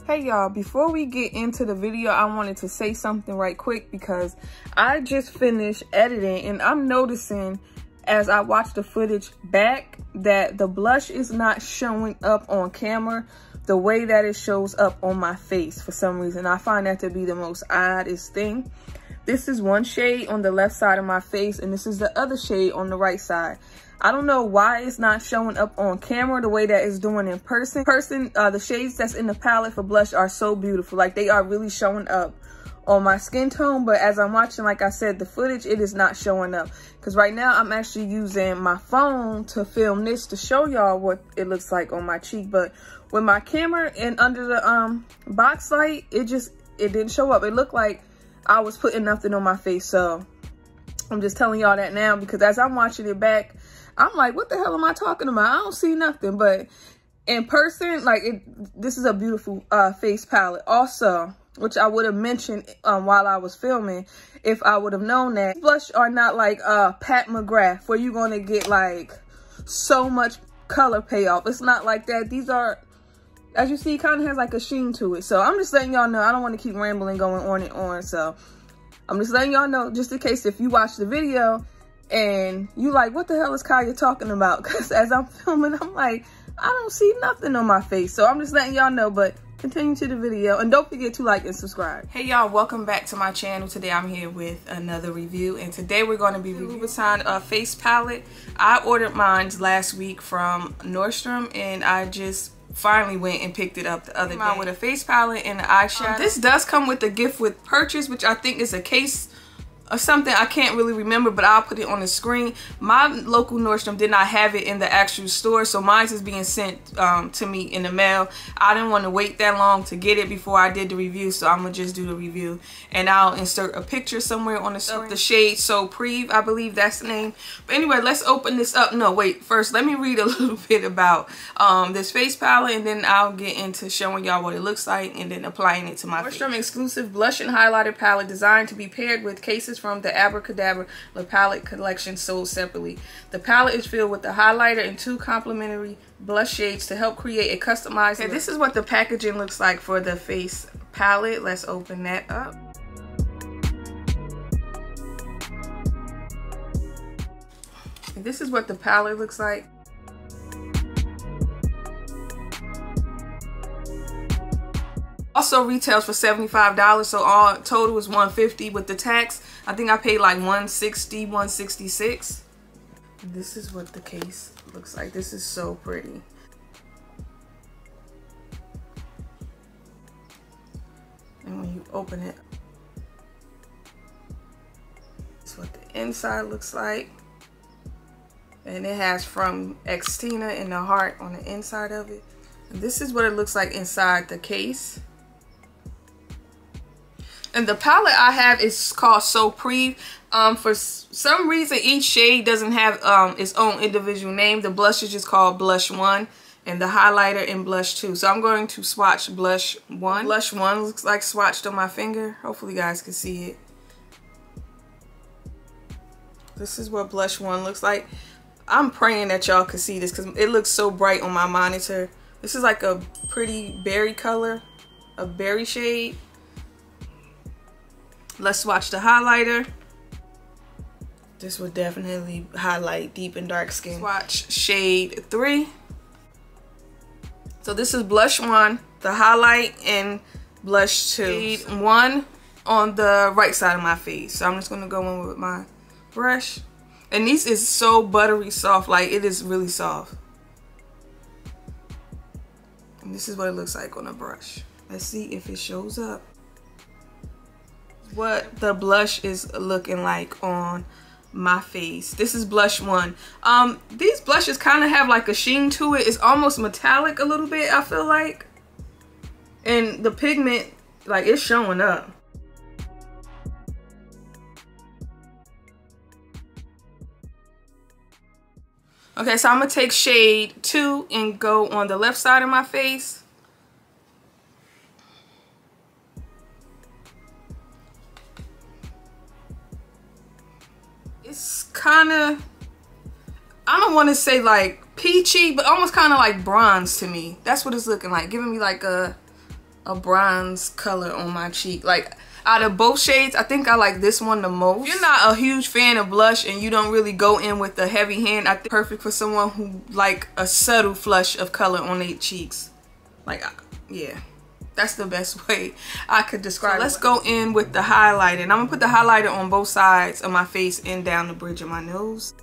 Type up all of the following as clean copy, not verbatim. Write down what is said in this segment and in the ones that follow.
Hey y'all, before we get into the video, I wanted to say something right quick because I just finished editing and I'm noticing as I watch the footage back that the blush is not showing up on camera the way that it shows up on my face for some reason. I find that to be the most oddest thing. This is one shade on the left side of my face and this is the other shade on the right side. I don't know why it's not showing up on camera the way that it's doing in person. The shades that's in the palette for blush are so beautiful. Like, they are really showing up on my skin tone. But as I'm watching, like I said, the footage, it is not showing up. Because right now, I'm actually using my phone to film this to show y'all what it looks like on my cheek. But with my camera and under the box light, it didn't show up. It looked like I was putting nothing on my face. So I'm just telling y'all that now because as I'm watching it back, I'm like, what the hell am I talking about? I don't see nothing. But in person, like, this is a beautiful face palette. Also, which I would have mentioned while I was filming, if I would have known that. Blush are not like Pat McGrath, where you're going to get, like, so much color payoff. It's not like that. These are, as you see, kind of has, like, a sheen to it. So I'm just letting y'all know. I don't want to keep rambling, going on and on. So I'm just letting y'all know, just in case if you watch the video, and you like, what the hell is Kaya talking about? Because as I'm filming, I'm like, I don't see nothing on my face. So I'm just letting y'all know, but continue to the video. And don't forget to like and subscribe. Hey y'all, welcome back to my channel. Today I'm here with another review. And today we're going to be reviewing Louboutin face palette. I ordered mine last week from Nordstrom. And I just finally went and picked it up the other day. With a face palette and an eyeshadow. This does come with a gift with purchase, which I think is a case or something. I can't really remember, but I'll put it on the screen. My local Nordstrom did not have it in the actual store, so mine is being sent to me in the mail. I didn't want to wait that long to get it before I did the review, so I'm gonna just do the review and I'll insert a picture somewhere on the screen. The shade So Prive, I believe that's the name. But anyway, let's open this up. No, wait, first let me read a little bit about this face palette and then I'll get into showing y'all what it looks like and then applying it to my face. Nordstrom exclusive blush and highlighter palette designed to be paired with cases from the Abracadabra palette collection sold separately. The palette is filled with the highlighter and 2 complementary blush shades to help create a customized look. This is what the packaging looks like for the face palette. Let's open that up. And this is what the palette looks like. Also retails for $75, so all total is $150 with the tax. I think I paid like $160, $166. This is what the case looks like. This is so pretty. And when you open it, this is what the inside looks like. And it has from Xtina and the heart on the inside of it. And this is what it looks like inside the case. And the palette I have is called So Prive. For some reason, each shade doesn't have its own individual name. The blush is just called Blush 1 and the highlighter in Blush 2. So I'm going to swatch Blush 1. Blush 1 looks like swatched on my finger. Hopefully you guys can see it. This is what Blush 1 looks like. I'm praying that y'all can see this because it looks so bright on my monitor. This is like a pretty berry color, a berry shade. Let's swatch the highlighter. This will definitely highlight deep and dark skin. Swatch shade 3. So this is Blush 1, the highlight, and Blush 2. Shade 1 on the right side of my face. So I'm just going to go in with my brush. And this is so buttery soft, like it is really soft. And this is what it looks like on a brush. Let's see if it shows up. What the blush is looking like on my face. This is Blush 1. These blushes kind of have like a sheen to it. It's almost metallic a little bit, I feel like. And the pigment, like, it's showing up. Okay, so I'm gonna take shade 2 and go on the left side of my face. It's kind of, I don't want to say like peachy, but almost kind of like bronze to me. That's what it's looking like, giving me like a a bronze color on my cheek. Like, out of both shades, I think I like this one the most. If you're not a huge fan of blush and you don't really go in with a heavy hand, I think it's perfect for someone who like a subtle flush of color on their cheeks. Like, yeah, that's the best way I could describe it. Let's go in with the highlighter. And I'm gonna put the highlighter on both sides of my face and down the bridge of my nose.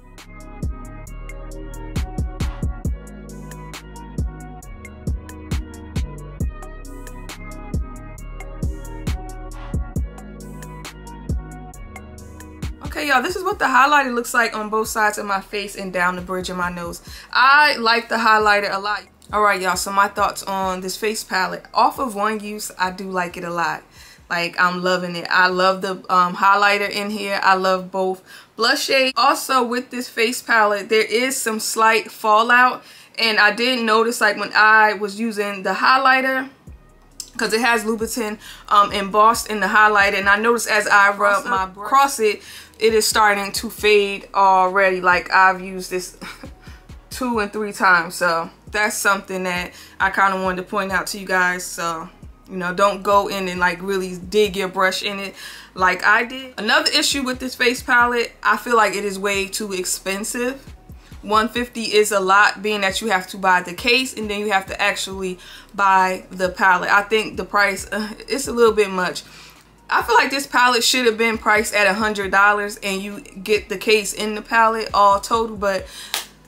Okay, y'all, this is what the highlighter looks like on both sides of my face and down the bridge of my nose. I like the highlighter a lot. Alright, y'all, so my thoughts on this face palette. Off of one use, I do like it a lot. Like, I'm loving it. I love the highlighter in here. I love both blush shades. Also, with this face palette, there is some slight fallout. And I did notice, like, when I was using the highlighter, because it has Louboutin embossed in the highlighter, and I noticed as I rub my brush across it, it is starting to fade already. Like, I've used this 2 and 3 times, so that's something that I kind of wanted to point out to you guys. So, you know, don't go in and like really dig your brush in it like I did. Another issue with this face palette, I feel like it is way too expensive. $150 is a lot, being that you have to buy the case and then you have to actually buy the palette. I think the price, it's a little bit much. I feel like this palette should have been priced at $100 and you get the case in the palette all total, but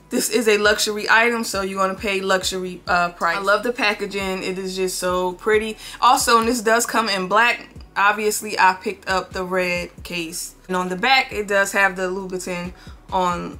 this is a luxury item, so you're going to pay luxury price. I love the packaging. It is just so pretty. Also, and this does come in black. Obviously, I picked up the red case. And on the back, it does have the Louboutin on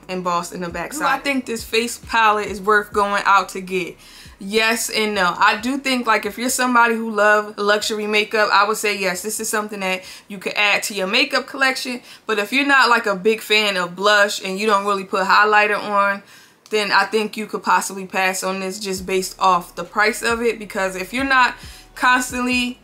embossed in the back side. I think this face palette is worth going out to get. Yes and no. I do think, like, if you're somebody who loves luxury makeup, I would say yes, this is something that you could add to your makeup collection. But if you're not like a big fan of blush and you don't really put highlighter on, then I think you could possibly pass on this just based off the price of it. Because if you're not constantly,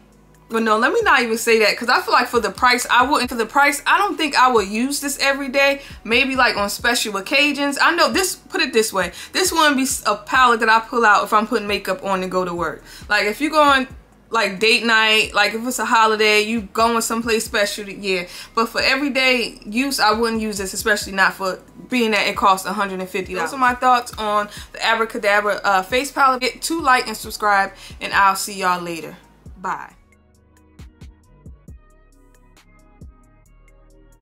well, no, let me not even say that, because I feel like for the price, I wouldn't. For the price, I don't think I would use this every day. Maybe like on special occasions. I know this, put it this way, this wouldn't be a palette that I pull out if I'm putting makeup on to go to work. Like if you're going like date night, like if it's a holiday, you going someplace special, yeah. But for everyday use, I wouldn't use this, especially not for being that it costs $150. Those are my thoughts on the Abracadabra face palette. Hit to like and subscribe, and I'll see y'all later. Bye.